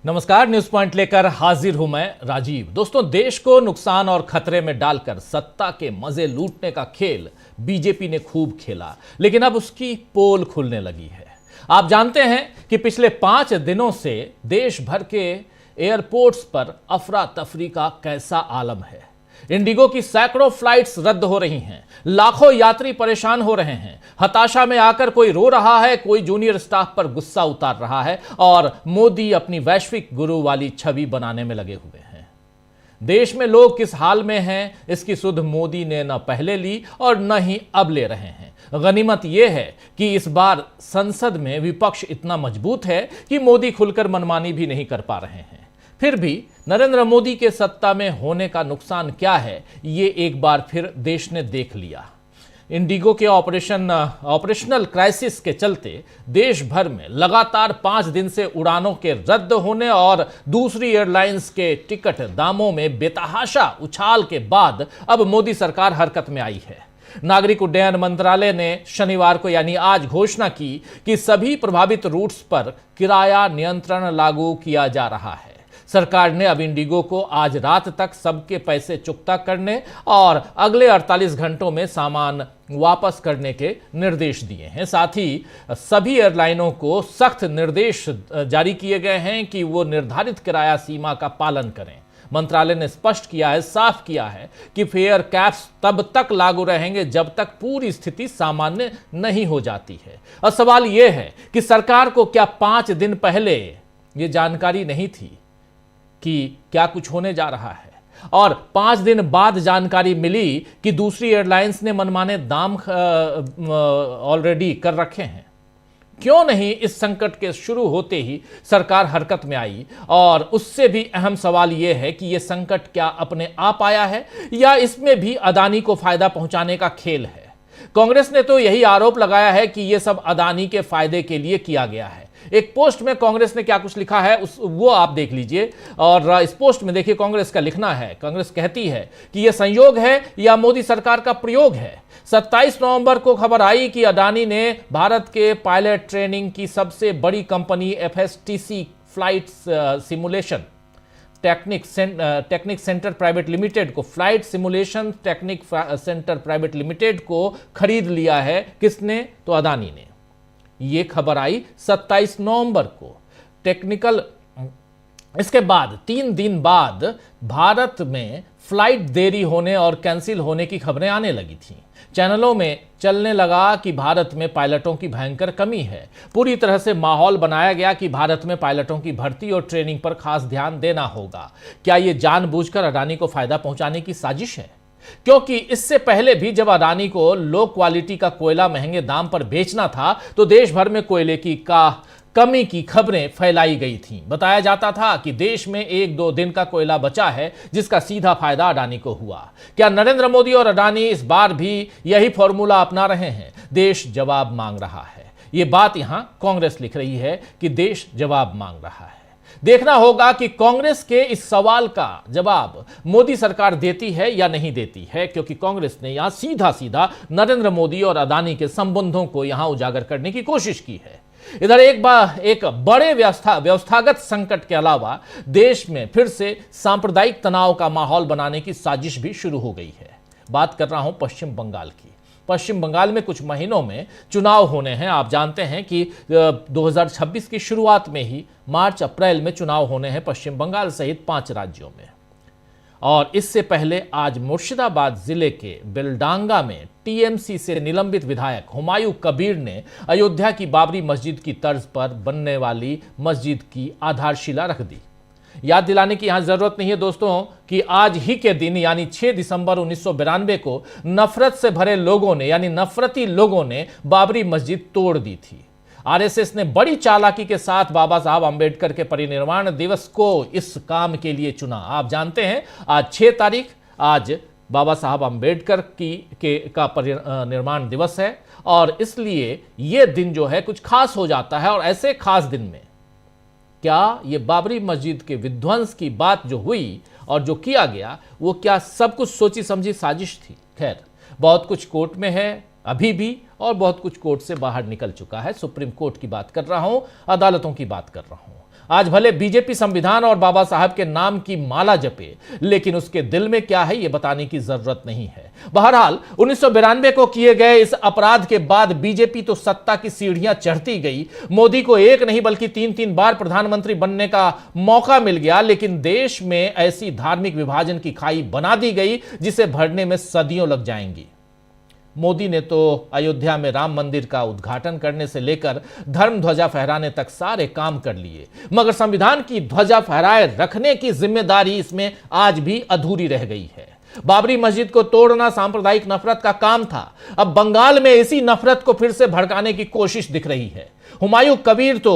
नमस्कार, news point लेकर हाजिर हूं मैं राजीव। दोस्तों, देश को नुकसान और खतरे में डालकर सत्ता के मजे लूटने का खेल बीजेपी ने खूब खेला, लेकिन अब उसकी पोल खुलने लगी है। आप जानते हैं कि पिछले 5 दिनों से देश भर के एयरपोर्ट्स पर अफरा तफरी का कैसा आलम है। इंडिगो की सैकड़ों फ्लाइट्स रद्द हो रही हैं, लाखों यात्री परेशान हो रहे हैं। हताशा में आकर कोई रो रहा है, कोई जूनियर स्टाफ पर गुस्सा उतार रहा है और मोदी अपनी वैश्विक गुरु वाली छवि बनाने में लगे हुए हैं। देश में लोग किस हाल में हैं, इसकी सुध मोदी ने न पहले ली और न ही अब ले रहे हैं। गनीमत यह है कि इस बार संसद में विपक्ष इतना मजबूत है कि मोदी खुलकर मनमानी भी नहीं कर पा रहे हैं। फिर भी नरेंद्र मोदी के सत्ता में होने का नुकसान क्या है, ये एक बार फिर देश ने देख लिया। इंडिगो के ऑपरेशनल क्राइसिस के चलते देश भर में लगातार 5 दिन से उड़ानों के रद्द होने और दूसरी एयरलाइंस के टिकट दामों में बेतहाशा उछाल के बाद अब मोदी सरकार हरकत में आई है। नागरिक उड्डयन मंत्रालय ने शनिवार को यानी आज घोषणा की कि सभी प्रभावित रूट्स पर किराया नियंत्रण लागू किया जा रहा है। सरकार ने अब इंडिगो को आज रात तक सबके पैसे चुकता करने और अगले 48 घंटों में सामान वापस करने के निर्देश दिए हैं। साथ ही सभी एयरलाइनों को सख्त निर्देश जारी किए गए हैं कि वो निर्धारित किराया सीमा का पालन करें। मंत्रालय ने स्पष्ट किया है, साफ किया है कि फेयर कैप्स तब तक लागू रहेंगे जब तक पूरी स्थिति सामान्य नहीं हो जाती है। और सवाल यह है कि सरकार को क्या 5 दिन पहले ये जानकारी नहीं थी कि क्या कुछ होने जा रहा है, और 5 दिन बाद जानकारी मिली कि दूसरी एयरलाइंस ने मनमाने दाम ऑलरेडी कर रखे हैं। क्यों नहीं इस संकट के शुरू होते ही सरकार हरकत में आई? और उससे भी अहम सवाल यह है कि यह संकट क्या अपने आप आया है या इसमें भी अदानी को फायदा पहुंचाने का खेल है? कांग्रेस ने तो यही आरोप लगाया है कि यह सब अदानी के फायदे के लिए किया गया है। एक पोस्ट में कांग्रेस ने क्या कुछ लिखा है वो आप देख लीजिए, और इस पोस्ट में देखिए कांग्रेस का लिखना है। कांग्रेस कहती है कि यह संयोग है या मोदी सरकार का प्रयोग है। 27 नवंबर को खबर आई कि अदानी ने भारत के पायलट ट्रेनिंग की सबसे बड़ी company FSTC flight simulation technique centre private limited को flight simulation technique centre private limited को खरीद लिया है। किसने? तो अदानी ने। यह खबर आई 27 नवंबर को। इसके बाद 3 दिन बाद भारत में फ्लाइट देरी होने और कैंसिल होने की खबरें आने लगी थीं। चैनलों में चलने लगा कि भारत में पायलटों की भयंकर कमी है। पूरी तरह से माहौल बनाया गया कि भारत में पायलटों की भर्ती और ट्रेनिंग पर खास ध्यान देना होगा। क्या यह जानबूझकर अडानी को फायदा पहुंचाने की साजिश है? क्योंकि इससे पहले भी जब अडानी को लो क्वालिटी का कोयला महंगे दाम पर बेचना था तो देश भर में कोयले की कमी की खबरें फैलाई गई थीं। बताया जाता था कि देश में 1-2 दिन का कोयला बचा है जिसका सीधा फायदा अडानी को हुआ। क्या नरेंद्र मोदी और अडानी इस बार भी यही फॉर्मूला अपना रहे हैं? देश जवाब मांग रहा है। यह बात यहां कांग्रेस लिख रही है कि देश जवाब मांग रहा है। देखना होगा कि कांग्रेस के इस सवाल का जवाब मोदी सरकार देती है या नहीं देती है, क्योंकि कांग्रेस ने यहां सीधा सीधा नरेंद्र मोदी और अदानी के संबंधों को यहां उजागर करने की कोशिश की है। इधर एक बड़े व्यवस्थागत संकट के अलावा देश में फिर से सांप्रदायिक तनाव का माहौल बनाने की साजिश भी शुरू हो गई है। बात कर रहा हूं पश्चिम बंगाल की। पश्चिम बंगाल में कुछ महीनों में चुनाव होने हैं। आप जानते हैं कि 2026 की शुरुआत में ही मार्च अप्रैल में चुनाव होने हैं पश्चिम बंगाल सहित 5 राज्यों में। और इससे पहले आज मुर्शिदाबाद जिले के बेलडांगा में टीएमसी से निलंबित विधायक हुमायूं कबीर ने अयोध्या की बाबरी मस्जिद की तर्ज पर बनने वाली मस्जिद की आधारशिला रख दी। याद दिलाने की यहां जरूरत नहीं है दोस्तों कि आज ही के दिन यानी 6 दिसंबर 1992 को नफरत से भरे लोगों ने यानी नफरती लोगों ने बाबरी मस्जिद तोड़ दी थी। आरएसएस ने बड़ी चालाकी के साथ बाबा साहब अंबेडकर के परिनिर्वाण दिवस को इस काम के लिए चुना। आप जानते हैं आज 6 तारीख, आज बाबा साहब अंबेडकर का परिनिर्वाण दिवस है और इसलिए यह दिन जो है कुछ खास हो जाता है। और ऐसे खास दिन में क्या ये बाबरी मस्जिद के विध्वंस की बात जो हुई और जो किया गया वो क्या सब कुछ सोची समझी साजिश थी? खैर, बहुत कुछ कोर्ट में है अभी भी और बहुत कुछ कोर्ट से बाहर निकल चुका है। सुप्रीम कोर्ट की बात कर रहा हूं, अदालतों की बात कर रहा हूं। आज भले बीजेपी संविधान और बाबा साहब के नाम की माला जपे, लेकिन उसके दिल में क्या है यह बताने की जरूरत नहीं है। बहरहाल 1992 को किए गए इस अपराध के बाद बीजेपी तो सत्ता की सीढ़ियां चढ़ती गई। मोदी को एक नहीं बल्कि 3-3 बार प्रधानमंत्री बनने का मौका मिल गया, लेकिन देश में ऐसी धार्मिक विभाजन की खाई बना दी गई जिसे भरने में सदियों लग जाएंगी। मोदी ने तो अयोध्या में राम मंदिर का उद्घाटन करने से लेकर धर्म ध्वजा फहराने तक सारे काम कर लिए, मगर संविधान की ध्वजा फहराए रखने की जिम्मेदारी इसमें आज भी अधूरी रह गई है। बाबरी मस्जिद को तोड़ना सांप्रदायिक नफरत का काम था, अब बंगाल में इसी नफरत को फिर से भड़काने की कोशिश दिख रही है। हुमायूं कबीर तो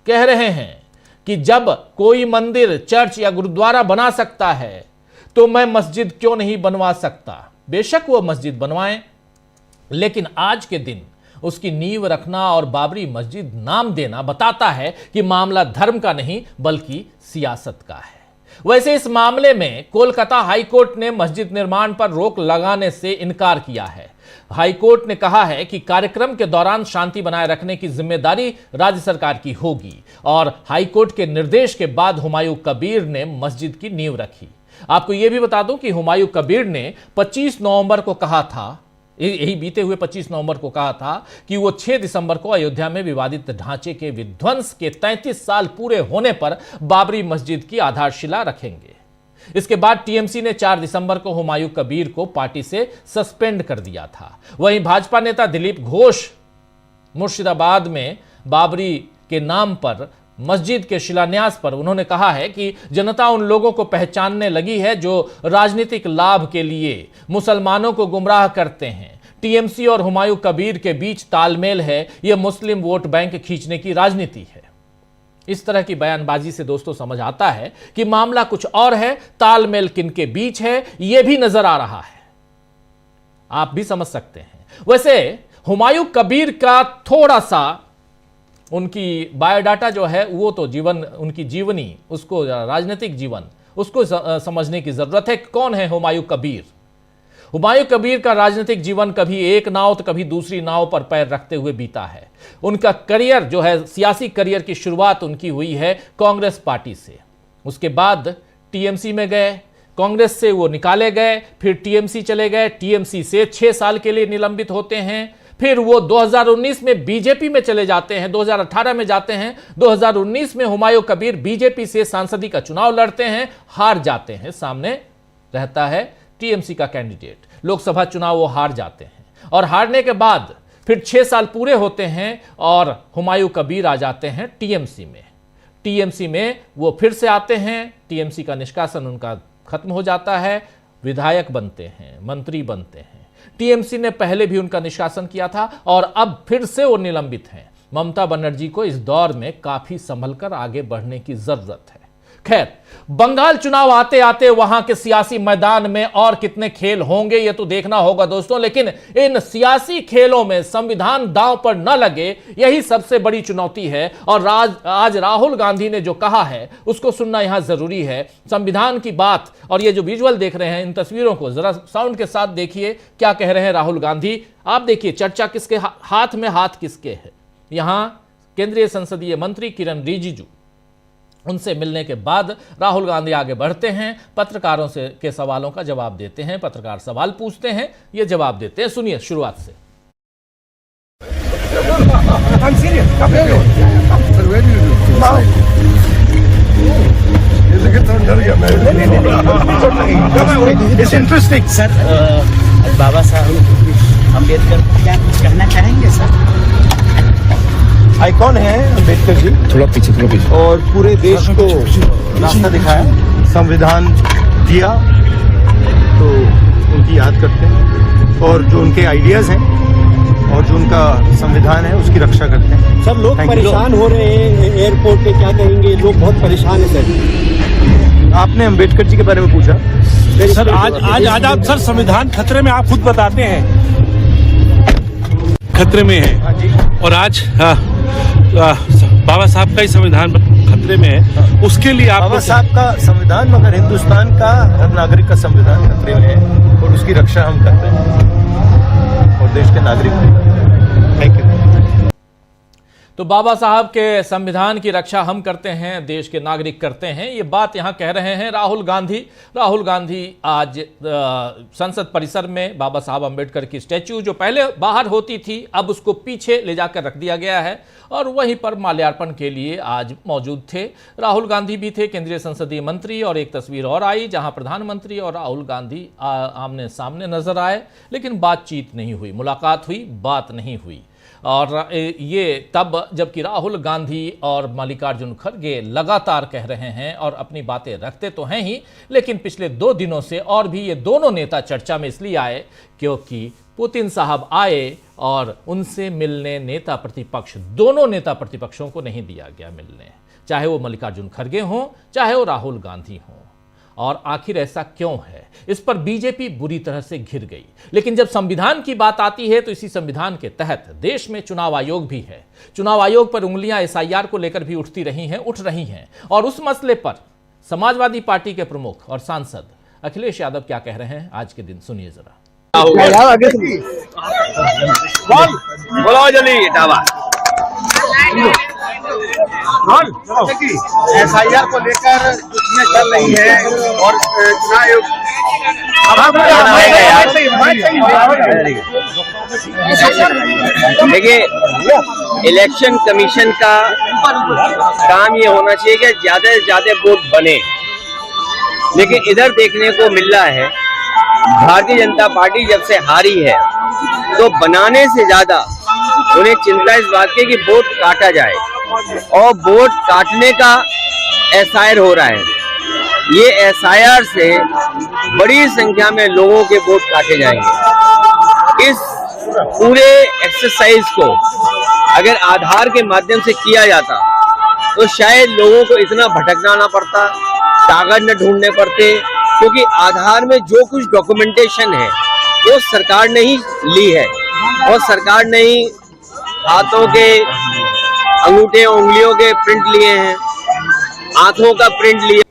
कह रहे हैं कि जब कोई मंदिर, चर्च या गुरुद्वारा बना सकता है तो मैं मस्जिद क्यों नहीं बनवा सकता। बेशक वो मस्जिद बनवाएं, लेकिन आज के दिन उसकी नींव रखना और बाबरी मस्जिद नाम देना बताता है कि मामला धर्म का नहीं बल्कि सियासत का है। वैसे इस मामले में कोलकाता हाईकोर्ट ने मस्जिद निर्माण पर रोक लगाने से इनकार किया है। हाईकोर्ट ने कहा है कि कार्यक्रम के दौरान शांति बनाए रखने की जिम्मेदारी राज्य सरकार की होगी और हाईकोर्ट के निर्देश के बाद हुमायूं कबीर ने मस्जिद की नींव रखी। आपको यह भी बता दूं कि हुमायूं कबीर ने 25 नवंबर को कहा था, यही बीते हुए 25 नवंबर को कहा था कि वो 6 दिसंबर को अयोध्या में विवादित ढांचे के विध्वंस के 33 साल पूरे होने पर बाबरी मस्जिद की आधारशिला रखेंगे। इसके बाद टीएमसी ने 4 दिसंबर को हुमायूं कबीर को पार्टी से सस्पेंड कर दिया था। वहीं भाजपा नेता दिलीप घोष मुर्शिदाबाद में बाबरी के नाम पर मस्जिद के शिलान्यास पर उन्होंने कहा है कि जनता उन लोगों को पहचानने लगी है जो राजनीतिक लाभ के लिए मुसलमानों को गुमराह करते हैं। टीएमसी और हुमायूं कबीर के बीच तालमेल है, यह मुस्लिम वोट बैंक खींचने की राजनीति है। इस तरह की बयानबाजी से दोस्तों समझ आता है कि मामला कुछ और है, तालमेल किनके बीच है यह भी नजर आ रहा है। आप भी समझ सकते हैं। वैसे हुमायूं कबीर का थोड़ा सा उनकी बायोडाटा जो है वो तो जीवन, उनकी जीवनी, उसको राजनीतिक जीवन, उसको समझने की जरूरत है। कौन है हुमायूं कबीर? हुमायूं कबीर का राजनीतिक जीवन कभी एक नाव तो कभी दूसरी नाव पर पैर रखते हुए बीता है। उनका करियर जो है, सियासी करियर की शुरुआत उनकी हुई है कांग्रेस पार्टी से। उसके बाद टीएमसी में गए, कांग्रेस से वो निकाले गए, फिर टीएमसी चले गए, टीएमसी से 6 साल के लिए निलंबित होते हैं, फिर वो 2019 में बीजेपी में चले जाते हैं, 2018 में जाते हैं। 2019 में हुमायूं कबीर बीजेपी से सांसदी का चुनाव लड़ते हैं, हार जाते हैं। सामने रहता है टीएमसी का कैंडिडेट, लोकसभा चुनाव वो हार जाते हैं और हारने के बाद फिर 6 साल पूरे होते हैं और हुमायूं कबीर आ जाते हैं टीएमसी में। टीएमसी में वो फिर से आते हैं, टीएमसी का निष्कासन उनका खत्म हो जाता है, विधायक बनते हैं, मंत्री बनते हैं। टीएमसी ने पहले भी उनका निष्कासन किया था और अब फिर से वो निलंबित हैं। ममता बनर्जी को इस दौर में काफी संभलकर आगे बढ़ने की जरूरत है। खैर, बंगाल चुनाव आते आते वहां के सियासी मैदान में और कितने खेल होंगे ये तो देखना होगा दोस्तों, लेकिन इन सियासी खेलों में संविधान दांव पर न लगे, यही सबसे बड़ी चुनौती है। और आज राहुल गांधी ने जो कहा है उसको सुनना यहां जरूरी है। संविधान की बात, और ये जो विजुअल देख रहे हैं, इन तस्वीरों को जरा साउंड के साथ देखिए क्या कह रहे हैं राहुल गांधी। आप देखिए चर्चा किसके हाथ में, हाथ किसके है। यहां केंद्रीय संसदीय मंत्री किरण रिजिजू, उनसे मिलने के बाद राहुल गांधी आगे बढ़ते हैं, पत्रकारों से के सवालों का जवाब देते हैं। पत्रकार सवाल पूछते हैं, ये जवाब देते हैं। सुनिए शुरुआत से। सर, बाबा साहब अम्बेडकर क्या कुछ कहना चाहेंगे सर? आइकॉन है अम्बेडकर जी, थोड़ा पीछे और पूरे देश को रास्ता दिखाया, संविधान दिया, तो उनकी याद करते हैं और जो उनके आइडियाज हैं और जो उनका संविधान है उसकी रक्षा करते हैं। सर, लोग परेशान हो रहे हैं एयरपोर्ट पे, क्या कहेंगे? लोग बहुत परेशान हैं सर। आपने अम्बेडकर जी के बारे में पूछा सर, आज आप सर संविधान खतरे में, आप खुद बताते हैं खतरे में है, और आज बाबा साहब का ही संविधान खतरे में है। उसके लिए आप बाबा साहब का संविधान, मगर हिंदुस्तान का हर नागरिक का संविधान खतरे में है और उसकी रक्षा हम करते हैं और देश के नागरिक भी। Thank you. तो बाबा साहब के संविधान की रक्षा हम करते हैं, देश के नागरिक करते हैं, ये बात यहां कह रहे हैं राहुल गांधी। राहुल गांधी आज संसद परिसर में बाबा साहब अंबेडकर की स्टैच्यू जो पहले बाहर होती थी अब उसको पीछे ले जाकर रख दिया गया है और वहीं पर माल्यार्पण के लिए आज मौजूद थे। राहुल गांधी भी थे, केंद्रीय संसदीय मंत्री, और एक तस्वीर और आई जहां प्रधानमंत्री और राहुल गांधी आमने सामने नजर आए, लेकिन बातचीत नहीं हुई, मुलाकात हुई, बात नहीं हुई। और ये तब जबकि राहुल गांधी और मल्लिकार्जुन खड़गे लगातार कह रहे हैं और अपनी बातें रखते तो हैं ही, लेकिन पिछले 2 दिनों से और भी ये दोनों नेता चर्चा में इसलिए आए क्योंकि पुतिन साहब आए और उनसे मिलने नेता प्रतिपक्ष, दोनों नेता प्रतिपक्षों को नहीं दिया गया मिलने, चाहे वो मल्लिकार्जुन खड़गे हों चाहे वो राहुल गांधी हों। और आखिर ऐसा क्यों है, इस पर बीजेपी बुरी तरह से घिर गई। लेकिन जब संविधान की बात आती है तो इसी संविधान के तहत देश में चुनाव आयोग भी है। चुनाव आयोग पर उंगलियां SIR को लेकर भी उठ रही हैं और उस मसले पर समाजवादी पार्टी के प्रमुख और सांसद अखिलेश यादव क्या कह रहे हैं आज के दिन, सुनिए जरा। बोलो जल्दी दावा। SIR को लेकर दुनिया चल रही है और देखिए, इलेक्शन कमीशन का काम ये होना चाहिए कि ज्यादा से ज्यादा वोट बने, लेकिन इधर देखने को मिल रहा है भारतीय जनता पार्टी जब से हारी है तो बनाने से ज्यादा उन्हें चिंता इस बात की कि वोट काटा जाए और वोट काटने का SIR हो रहा है। ये SIR से बड़ी संख्या में लोगों के वोट काटे जाएंगे। इस पूरे एक्सरसाइज को अगर आधार के माध्यम से किया जाता तो शायद लोगों को इतना भटकना ना पड़ता, कागज न ढूंढने पड़ते, क्योंकि आधार में जो कुछ डॉक्यूमेंटेशन है वो सरकार ने ही ली है और सरकार ने ही हाथों के अंगूठे उंगलियों के प्रिंट लिए हैं, हाथों का प्रिंट लिया।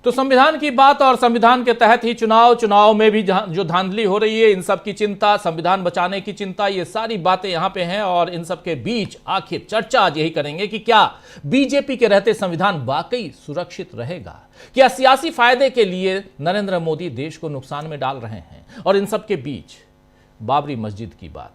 तो संविधान की बात और संविधान के तहत ही चुनाव में भी जो धांधली हो रही है, इन सब की चिंता, संविधान बचाने की चिंता, ये सारी बातें यहां पे हैं। और इन सब के बीच आखिर चर्चा आज यही करेंगे कि क्या बीजेपी के रहते संविधान वाकई सुरक्षित रहेगा, क्या सियासी फायदे के लिए नरेंद्र मोदी देश को नुकसान में डाल रहे हैं। और इन सब के बीच बाबरी मस्जिद की बात।